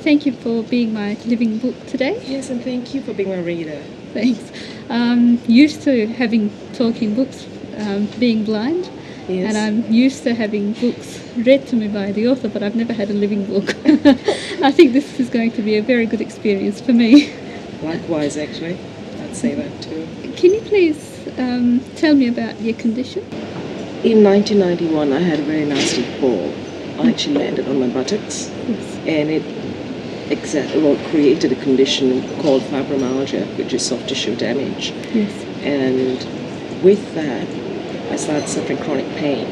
thank you for being my living book today. Yes, and thank you for being my reader. Thanks. Used to having talking books, being blind, Yes. and I'm used to having books read to me by the author, but I've never had a living book. I think this is going to be a very good experience for me. Likewise, actually. I'd say that too. Can you please tell me about your condition? In 1991, I had a very nasty fall. I actually landed on my buttocks, Yes. and it created a condition called fibromyalgia, which is soft tissue damage. Yes. And with that, I started suffering chronic pain,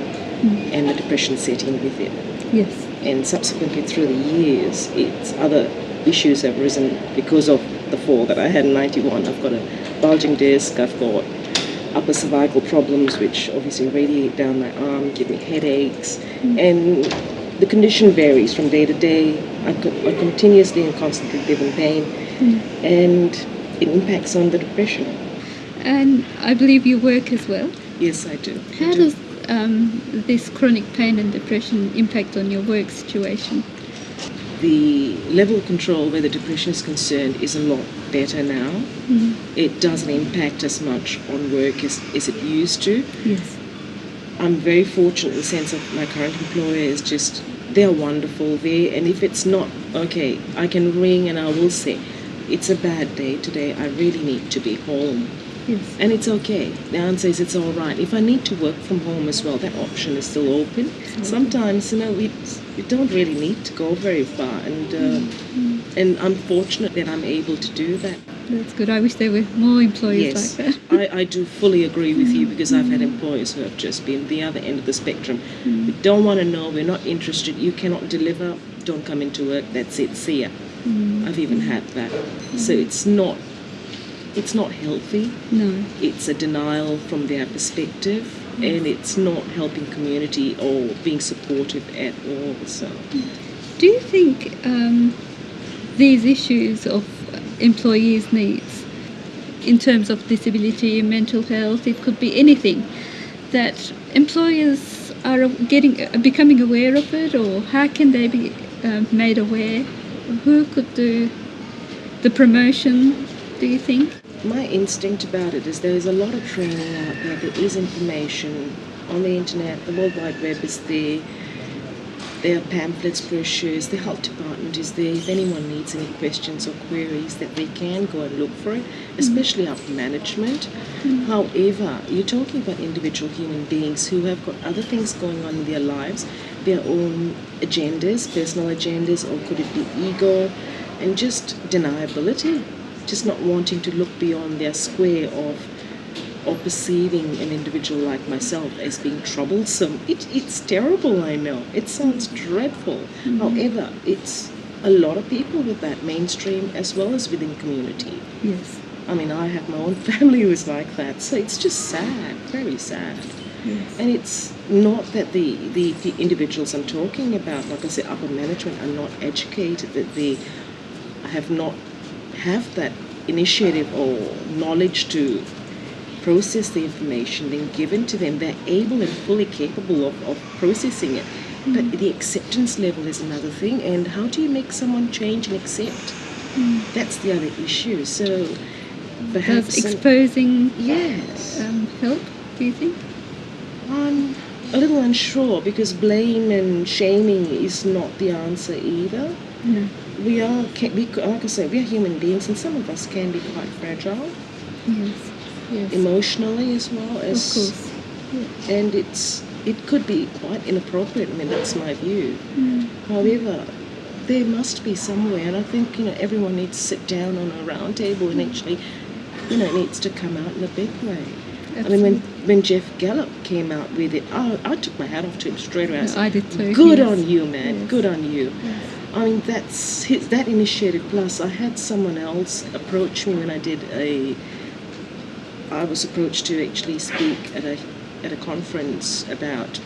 and the depression set in with it. Yes. And subsequently, through the years, other issues have risen because of the fall that I had in 91. I've got a bulging disc, I've got upper cervical problems, which obviously radiate down my arm, give me headaches, and the condition varies from day to day. I continuously and constantly live in pain, and it impacts on the depression. And I believe you work as well. Yes, I do. How does this chronic pain and depression impact on your work situation? The level of control where the depression is concerned is a lot better now. It doesn't impact as much on work as it used to. Yes. I'm very fortunate in the sense of my current employer is just, they're wonderful there, and if it's not okay, I can ring and I will say, it's a bad day today, I really need to be home. Yes. And it's okay. The answer is it's all right. If I need to work from home as well, that option is still open. Sometimes, we don't really need to go very far, and I'm fortunate that I'm able to do that. That's good. I wish there were more employees like that. I do fully agree with you, because I've had employers who have just been the other end of the spectrum. We don't want to know, we're not interested, you cannot deliver, don't come into work, that's it, see ya. I've even had that. So it's not healthy. No. It's a denial from their perspective, and it's not helping community or being supportive at all. So, Do you think these issues of employees' needs in terms of disability and mental health, it could be anything, that employers are becoming aware of it, or how can they be made aware? Who could do the promotion, do you think? my instinct about it is there is a lot of training out there. There is information on the internet. The World Wide Web is there. There are pamphlets, brochures. The health department is there. If anyone needs any questions or queries, that they can go and look for it, especially upper management. However, you're talking about individual human beings who have got other things going on in their lives, their own agendas, personal agendas, or could it be ego, and just deniability, just not wanting to look beyond their square of perceiving an individual like myself as being troublesome. It's terrible, I know. It sounds dreadful. However, it's a lot of people with that, mainstream as well as within community. Yes. I mean, I have my own family who's like that, so it's just sad, very sad. Yes. And it's not that the individuals I'm talking about, like I said, upper management, are not educated, that they have that initiative or knowledge to process the information being given to them. They're able and fully capable of processing it. But the acceptance level is another thing, and how do you make someone change and accept? That's the other issue. So perhaps Does exposing yes. help, do you think? I'm a little unsure, because blame and shaming is not the answer either. No. Like I say, we are human beings, and some of us can be quite fragile. Yes. Yes. Emotionally as well as, of course. Yeah. and it could be quite inappropriate. I mean, that's my view. However, there must be somewhere, and I think everyone needs to sit down on a round table and actually, it needs to come out in a big way. Absolutely. I mean, when Jeff Gallup came out with it, I took my hat off to him straight away. I did too. Good yes. on you, man. Yes. Good on you. Yes. I mean, that initiative. Plus, I had someone else approach me when I was approached to actually speak at a conference about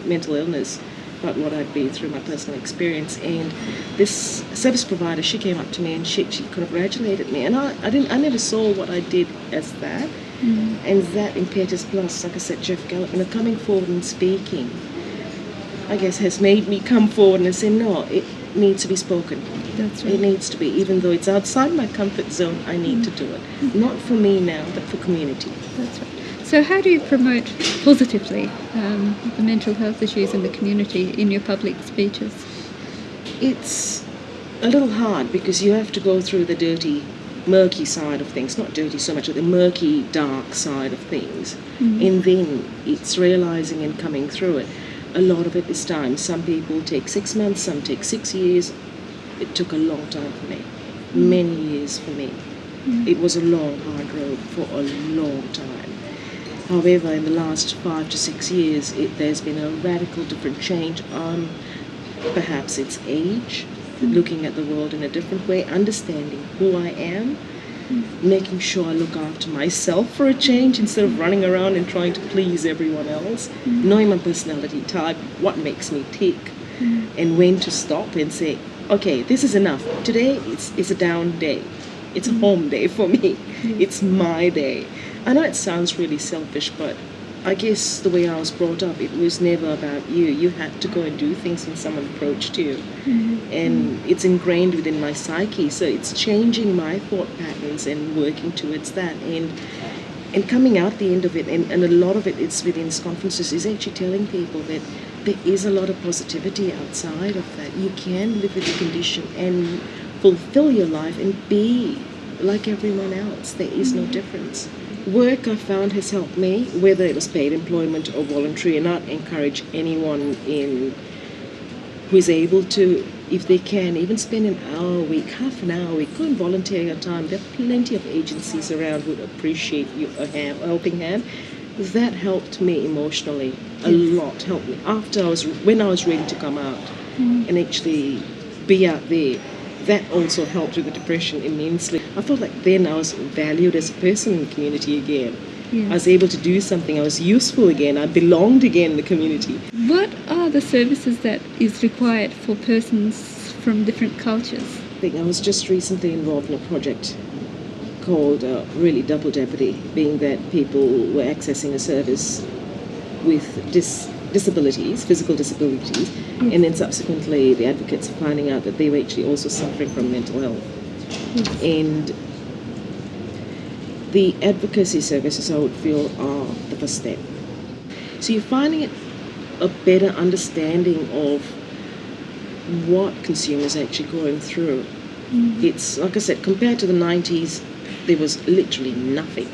mental illness, about what I'd been through, my personal experience. And this service provider, she came up to me and she congratulated me. And I never saw what I did as that. And that impetus plus, like I said, Jeff Gallup, coming forward and speaking, I guess, has made me come forward and say, no, needs to be spoken. That's right. It needs to be, even though it's outside my comfort zone, I need to do it. Not for me now, but for community. That's right. So how do you promote positively the mental health issues in the community in your public speeches? It's a little hard because you have to go through the dirty, murky side of things. Not dirty so much, but the murky, dark side of things. And then it's realizing and coming through it. A lot of it is time. Some people take 6 months, some take 6 years. It took a long time for me. Many years for me. It was a long, hard road for a long time. However, in the last 5 to 6 years, there's been a radical different change. Perhaps it's age, looking at the world in a different way, understanding who I am, making sure I look after myself for a change instead of running around and trying to please everyone else, knowing my personality type, what makes me tick, and when to stop and say, okay, this is enough. Today it's a down day. It's a home day for me. It's my day. I know it sounds really selfish, but I guess the way I was brought up, it was never about you. You had to go and do things when someone approached you. And it's ingrained within my psyche, so it's changing my thought patterns and working towards that. And coming out the end of it, and a lot of it, it's within conferences, is actually telling people that there is a lot of positivity outside of that. You can live with the condition and fulfill your life and be like everyone else. There is no difference. Work, I found, has helped me, whether it was paid employment or voluntary, and I'd encourage anyone who is able to, if they can, even spend an hour a week, half an hour a week, go and volunteer your time. There are plenty of agencies around who would appreciate you, a helping hand. That helped me emotionally, a lot helped me. When I was ready to come out and actually be out there, that also helped with the depression immensely. I felt like then I was valued as a person in the community again. Yes. I was able to do something. I was useful again. I belonged again in the community. What are the services that is required for persons from different cultures? I was just recently involved in a project called really Double Jeopardy, being that people were accessing a service with disabilities, physical disabilities, and then subsequently the advocates are finding out that they were actually also suffering from mental health. And the advocacy services, I would feel, are the first step. So you're finding a better understanding of what consumers are actually going through. It's, like I said, compared to the 90s, there was literally nothing.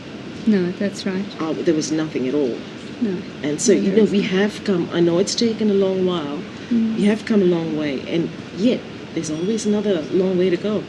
No, that's right. There was nothing at all. No. And so, we have come, I know it's taken a long while, we have come a long way, and yet there's always another long way to go.